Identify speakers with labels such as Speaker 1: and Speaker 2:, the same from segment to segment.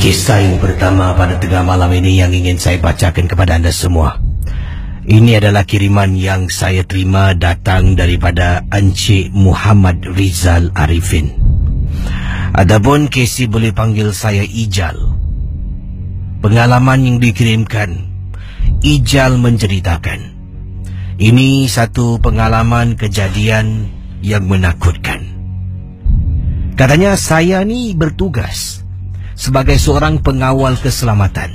Speaker 1: Kisah yang pertama pada tengah malam ini yang ingin saya bacakan kepada anda semua. Ini adalah kiriman yang saya terima datang daripada Encik Muhammad Rizal Arifin. Adapun Casey boleh panggil saya Ijal. Pengalaman yang dikirimkan, Ijal menceritakan. Ini satu pengalaman kejadian yang menakutkan. Katanya saya ni bertugas sebagai seorang pengawal keselamatan.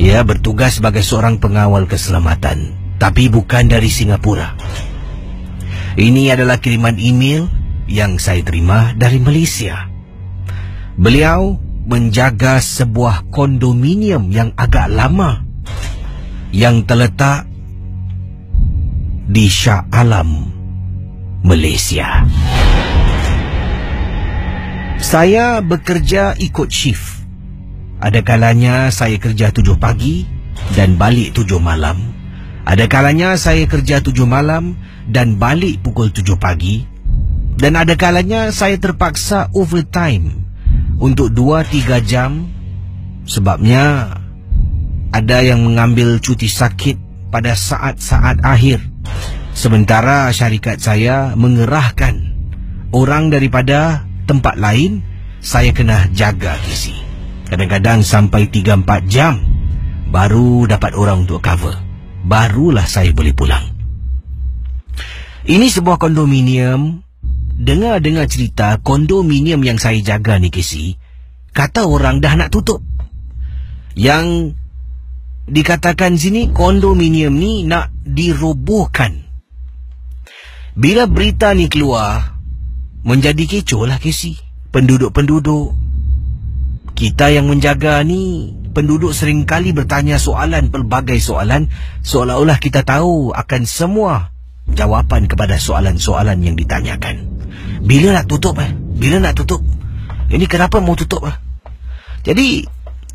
Speaker 1: Ya, bertugas sebagai seorang pengawal keselamatan, tapi bukan dari Singapura. Ini adalah kiriman email yang saya terima dari Malaysia. Beliau menjaga sebuah kondominium yang agak lama yang terletak di Shah Alam, Malaysia. Saya bekerja ikut shift. Ada kalanya saya kerja 7 pagi dan balik 7 malam. Ada kalanya saya kerja 7 malam dan balik pukul 7 pagi. Dan ada kalanya saya terpaksa overtime untuk 2-3 jam. Sebabnya ada yang mengambil cuti sakit pada saat-saat akhir. Sementara syarikat saya mengerahkan orang daripada tempat lain, saya kena jaga kisi. Kadang-kadang sampai 3-4 jam baru dapat orang untuk cover. Barulah saya boleh pulang. Ini sebuah kondominium. Dengar-dengar cerita kondominium yang saya jaga ni kisi, kata orang dah nak tutup. Yang dikatakan sini kondominium ni nak dirobohkan. Bila berita ni keluar, menjadi kecoh lah Casey. Penduduk-penduduk kita yang menjaga ni, penduduk seringkali bertanya soalan, pelbagai soalan, seolah-olah kita tahu akan semua jawapan kepada soalan-soalan yang ditanyakan. Bila nak tutup Bila nak tutup? Ini kenapa mau tutup Jadi,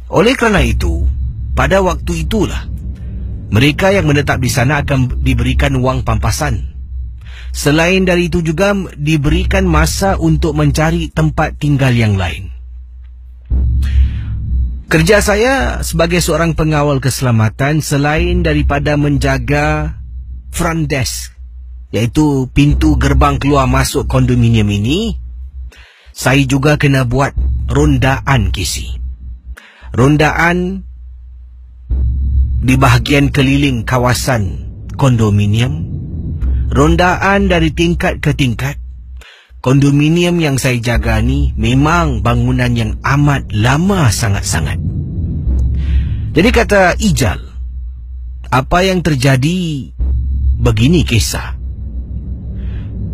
Speaker 1: oleh kerana itu, pada waktu itulah mereka yang menetap di sana akan diberikan wang pampasan. Selain dari itu juga diberikan masa untuk mencari tempat tinggal yang lain. Kerja saya sebagai seorang pengawal keselamatan, selain daripada menjaga front desk, iaitu pintu gerbang keluar masuk kondominium ini, saya juga kena buat rondaan Casey. Rondaan di bahagian keliling kawasan kondominium. Rondaan dari tingkat ke tingkat. Kondominium yang saya jaga ni memang bangunan yang amat lama sangat-sangat. Jadi kata Ijal, apa yang terjadi begini kisah.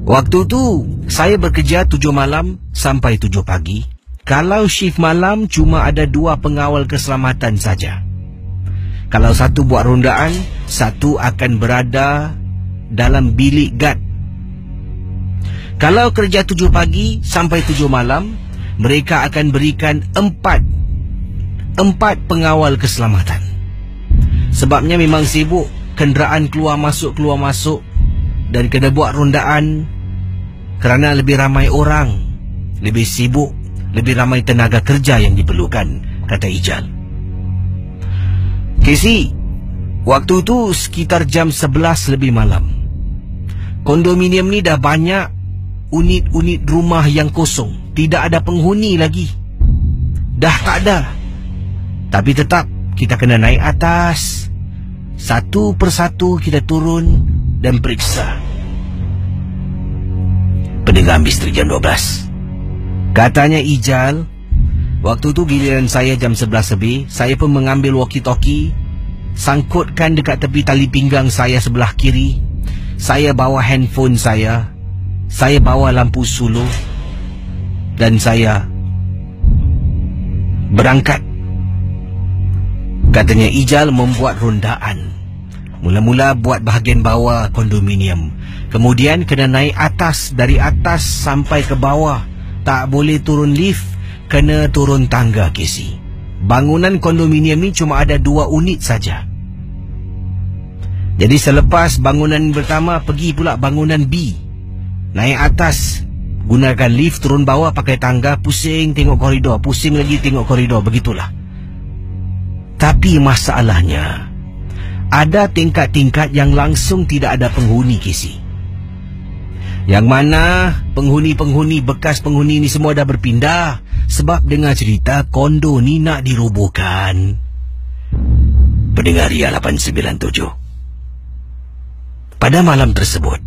Speaker 1: Waktu tu saya bekerja 7 malam sampai 7 pagi. Kalau shift malam cuma ada 2 pengawal keselamatan saja. Kalau satu buat rondaan, satu akan berada dalam bilik guard. Kalau kerja 7 pagi sampai 7 malam, mereka akan berikan 4 pengawal keselamatan. Sebabnya memang sibuk, kenderaan keluar masuk dan kena buat rondaan kerana lebih ramai orang, lebih sibuk, lebih ramai tenaga kerja yang diperlukan, kata Ijal. Casey, waktu itu sekitar jam 11 lebih malam. Kondominium ni dah banyak unit-unit rumah yang kosong. Tidak ada penghuni lagi. Dah tak ada. Tapi tetap kita kena naik atas. Satu persatu kita turun dan periksa. Pendengar Misteri jam 12. Katanya Ijal, waktu tu giliran saya jam 11 lebih, saya pun mengambil walkie-talkie, sangkutkan dekat tepi tali pinggang saya sebelah kiri. Saya bawa handphone saya bawa lampu suluh, dan saya berangkat. Katanya Ijal membuat rondaan. Mula-mula buat bahagian bawah kondominium, kemudian kena naik atas, dari atas sampai ke bawah. Tak boleh turun lift, kena turun tangga Casey. Bangunan kondominium ni cuma ada 2 unit saja. Jadi selepas bangunan pertama, pergi pula bangunan B. Naik atas Gunakan lift, turun bawah pakai tangga, pusing tengok koridor, pusing lagi tengok koridor, begitulah. Tapi masalahnya, ada tingkat-tingkat yang langsung tidak ada penghuni, Casey. Yang mana penghuni-penghuni, bekas penghuni ni semua dah berpindah. Sebab dengar cerita kondo ni nak dirobohkan. Pendengar Ria 897. Pada malam tersebut,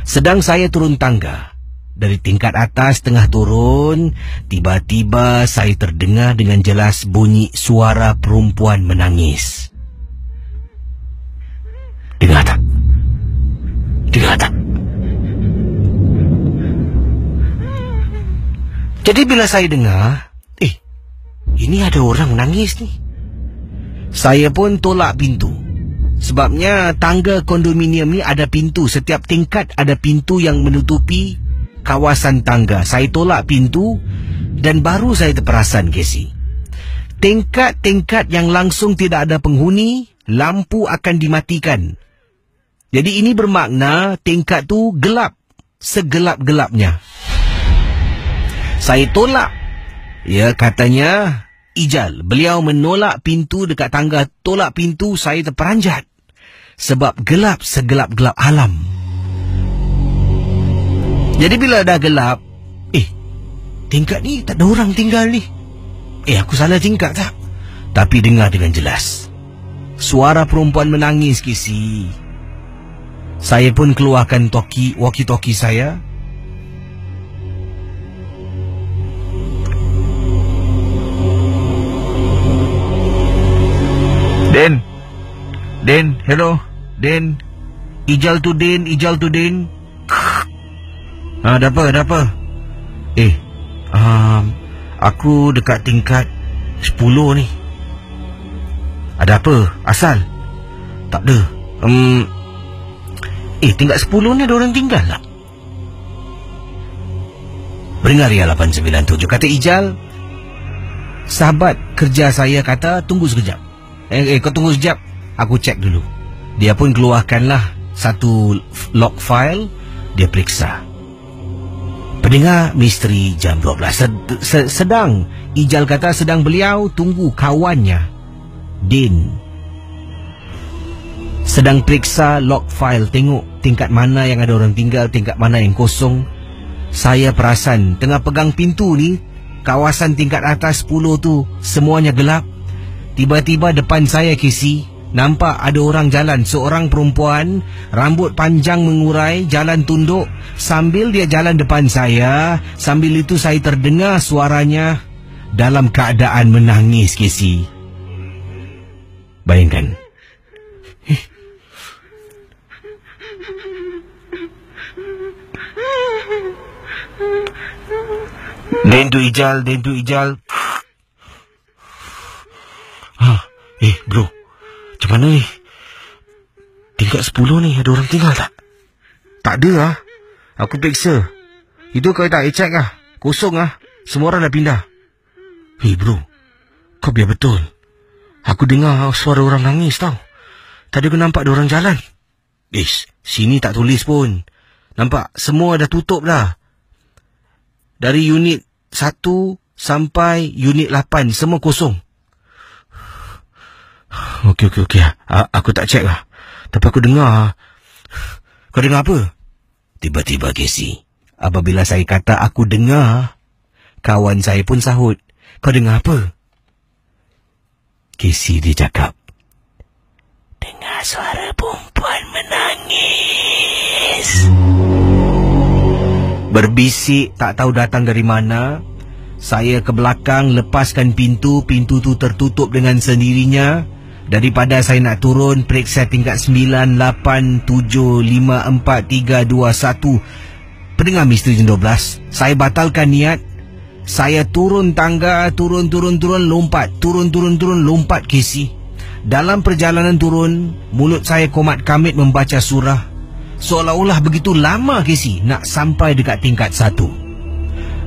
Speaker 1: sedang saya turun tangga. Dari tingkat atas tengah turun, tiba-tiba saya terdengar dengan jelas bunyi suara perempuan menangis. Dengar tak? Dengar tak? Jadi bila saya dengar, ini ada orang menangis ni. Saya pun tolak pintu. Sebabnya tangga kondominium ni ada pintu. Setiap tingkat ada pintu yang menutupi kawasan tangga. Saya tolak pintu dan baru saya terperasan, Casey. Tingkat-tingkat yang langsung tidak ada penghuni, lampu akan dimatikan. Jadi ini bermakna tingkat tu gelap, segelap-gelapnya. Saya tolak. Ya, katanya Ijal. Beliau menolak pintu dekat tangga. Tolak pintu, saya terperanjat. Sebab gelap, segelap-gelap alam. Jadi bila dah gelap, tingkat ni tak ada orang tinggal ni. Aku salah tingkat tak? Tapi dengar dengan jelas. Suara perempuan menangis, Casey. Saya pun keluarkan walkie-talkie saya. Den, hello, Den. Ijal tu Den. Ada apa? Aku dekat tingkat 10 ni. Ada apa? Asal? Tak ada. Tingkat 10 ni ada orang tinggal tak? Pendengar Ria 897, kata Ijal. Sahabat kerja saya kata tunggu sekejap. Kau tunggu sekejap, aku cek dulu. Dia pun keluarkanlah satu log file. Dia periksa. Pendengar misteri jam 12. Sedang Ijal kata sedang beliau tunggu kawannya Din sedang periksa log file, tengok tingkat mana yang ada orang tinggal, tingkat mana yang kosong. Saya perasan tengah pegang pintu ni, kawasan tingkat atas 10 tu semuanya gelap. Tiba-tiba depan saya, Casey, nampak ada orang jalan. Seorang perempuan, rambut panjang mengurai, jalan tunduk. Sambil dia jalan depan saya, sambil itu saya terdengar suaranya dalam keadaan menangis, Casey. Bayangkan. Den tu Ijal. Bro, macam mana ni? Tingkat 10 ni ada orang tinggal tak? Tak ada lah. Aku periksa. Itu kau tak cek lah. Kosong lah. Semua orang dah pindah. Bro, kau biar betul. Aku dengar suara orang nangis tau. Tadi aku nampak ada orang jalan. Sini tak tulis pun. Nampak semua dah tutup dah. Dari unit 1 sampai unit 8 semua kosong. Okey. Aku tak cek lah. Tapi aku dengar. Kau dengar apa? Tiba-tiba, Casey, apabila saya kata aku dengar, kawan saya pun sahut. Kau dengar apa? Casey, dia cakap, dengar suara perempuan menangis. Berbisik, tak tahu datang dari mana. Saya ke belakang, lepaskan pintu. Pintu tu tertutup dengan sendirinya. Daripada saya nak turun, periksa tingkat 9, 8, 7, 5, 4, 3, 2, 1. Pendengar misteri jam 12, saya batalkan niat. Saya turun tangga, turun, lompat. Turun, lompat, Casey. Dalam perjalanan turun, mulut saya komat kamit membaca surah. Seolah-olah begitu lama, Casey, nak sampai dekat tingkat 1.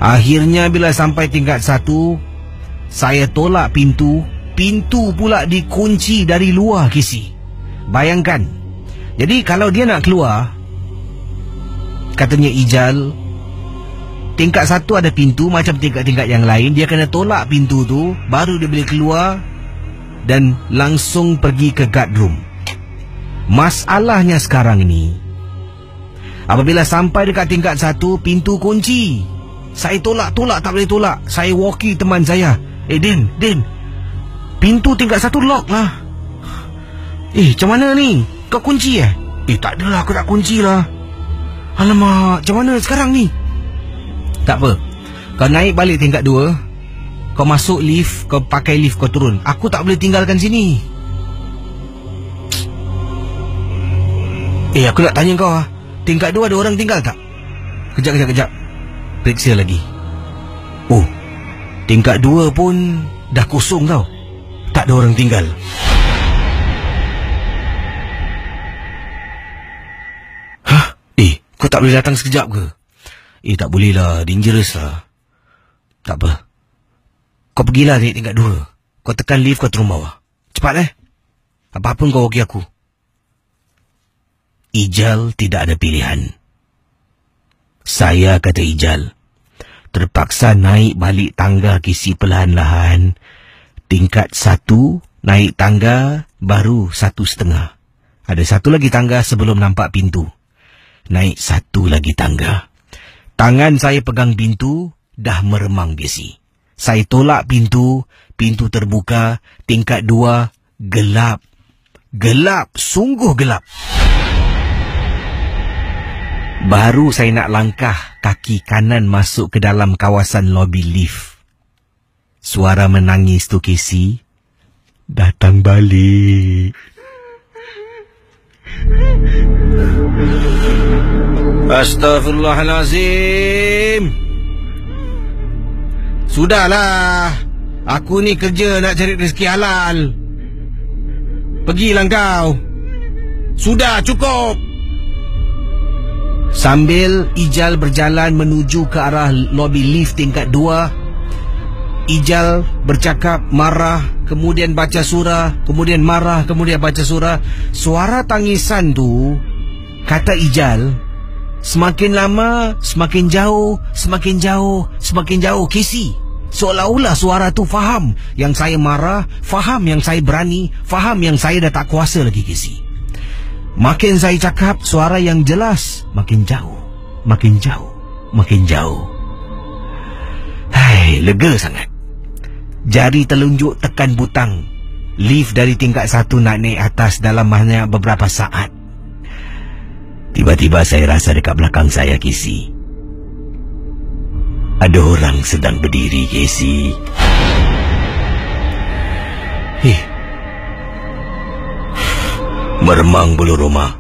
Speaker 1: Akhirnya bila sampai tingkat 1, saya tolak pintu. Pintu pula dikunci dari luar, Casey. Bayangkan. Jadi kalau dia nak keluar, katanya Ijal, tingkat 1 ada pintu macam tingkat-tingkat yang lain. Dia kena tolak pintu tu, baru dia boleh keluar dan langsung pergi ke guard room. Masalahnya sekarang ni, apabila sampai dekat tingkat 1, pintu kunci. Saya tolak tak boleh tolak. Saya walkie teman saya. Din, pintu tingkat 1 lock lah. Macam mana ni? Kau kunci tak adalah, aku tak kunci lah. Alamak, macam mana sekarang ni? Tak apa, kau naik balik tingkat 2, kau masuk lift, kau pakai lift, kau turun. Aku tak boleh tinggalkan sini. Aku nak tanya kau, tingkat 2 ada orang tinggal tak? Kejap. Periksa lagi. Oh, tingkat 2 pun dah kosong tau. Tak ada orang tinggal. Kau tak boleh datang sekejap ke? Tak boleh lah, dangerous lah. Tak apa, kau pergilah naik tingkat 2. Kau tekan lift, kau turun bawah. Cepat apa-apa kau walkie aku. Ijal tidak ada pilihan. Saya, kata Ijal, terpaksa naik balik tangga Casey perlahan-lahan. Tingkat 1 naik tangga baru 1,5. Ada satu lagi tangga sebelum nampak pintu. Naik 1 lagi tangga. Tangan saya pegang pintu, dah meremang Casey. Saya tolak pintu, pintu terbuka. Tingkat 2 gelap. Gelap, sungguh gelap. Baru saya nak langkah kaki kanan masuk ke dalam kawasan lobi lift, suara menangis tu Casey datang balik. Astaghfirullahalazim. Sudahlah, aku ni kerja nak cari rezeki halal. Pergilah kau. Sudah, cukup. Sambil Ijal berjalan menuju ke arah lobi lift tingkat 2, Ijal bercakap, marah, kemudian baca surah, kemudian marah, kemudian baca surah. Suara tangisan tu, kata Ijal, semakin lama semakin jauh, semakin jauh, semakin jauh Casey. Seolah-olah suara tu faham yang saya marah, faham yang saya berani, faham yang saya dah tak kuasa lagi Casey. Makin saya cakap, suara yang jelas makin jauh, makin jauh, makin jauh. Hai, lega sangat. Jari telunjuk tekan butang. Lift dari tingkat 1 nak naik atas dalam hanya beberapa saat. Tiba-tiba saya rasa dekat belakang saya Casey, ada orang sedang berdiri Casey. Meremang bulu roma.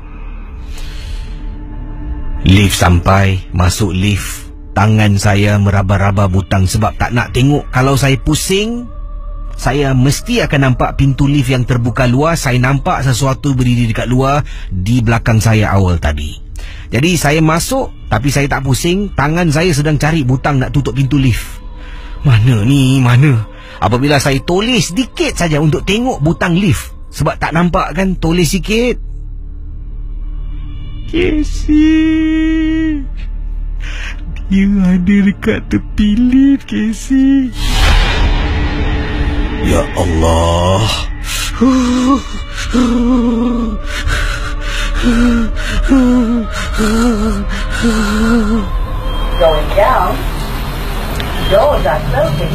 Speaker 1: Lift sampai, masuk lift. Tangan saya meraba-raba butang sebab tak nak tengok. Kalau saya pusing, saya mesti akan nampak pintu lift yang terbuka luar. Saya nampak sesuatu berdiri dekat luar di belakang saya awal tadi. Jadi saya masuk, tapi saya tak pusing. Tangan saya sedang cari butang nak tutup pintu lift. Mana ni, mana? Apabila saya toleh sedikit saja untuk tengok butang lift, sebab tak nampak kan, toleh sikit. Casey, dia ada dekat tepi lift Casey. Ya Allah.
Speaker 2: Going down. Doors are closing.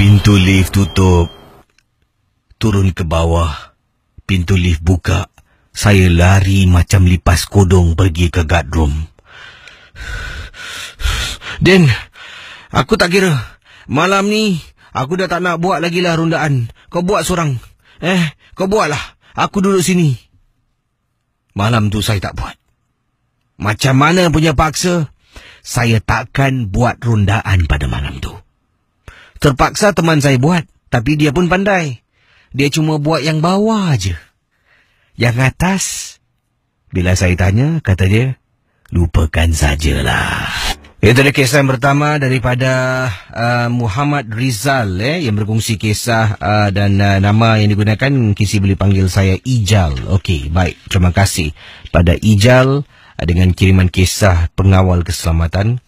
Speaker 1: Pintu lift tutup. Turun ke bawah. Pintu lift buka. Saya lari macam lipas kodong pergi ke guard room. Dan aku tak kira. Malam ni aku dah tak nak buat lagi lah rundaan. Kau buat seorang. Kau buatlah. Aku duduk sini. Malam tu saya tak buat. Macam mana punya paksa, saya takkan buat rundaan pada malam tu. Terpaksa teman saya buat, tapi dia pun pandai. Dia cuma buat yang bawah aja. Yang atas, bila saya tanya, kata dia, lupakan sajalah. Itu adalah kisah yang pertama daripada Muhammad Rizal yang berkongsi kisah dan nama yang digunakan Casey boleh panggil saya Ijal. Okey, baik. Terima kasih pada Ijal dengan kiriman kisah pengawal keselamatan.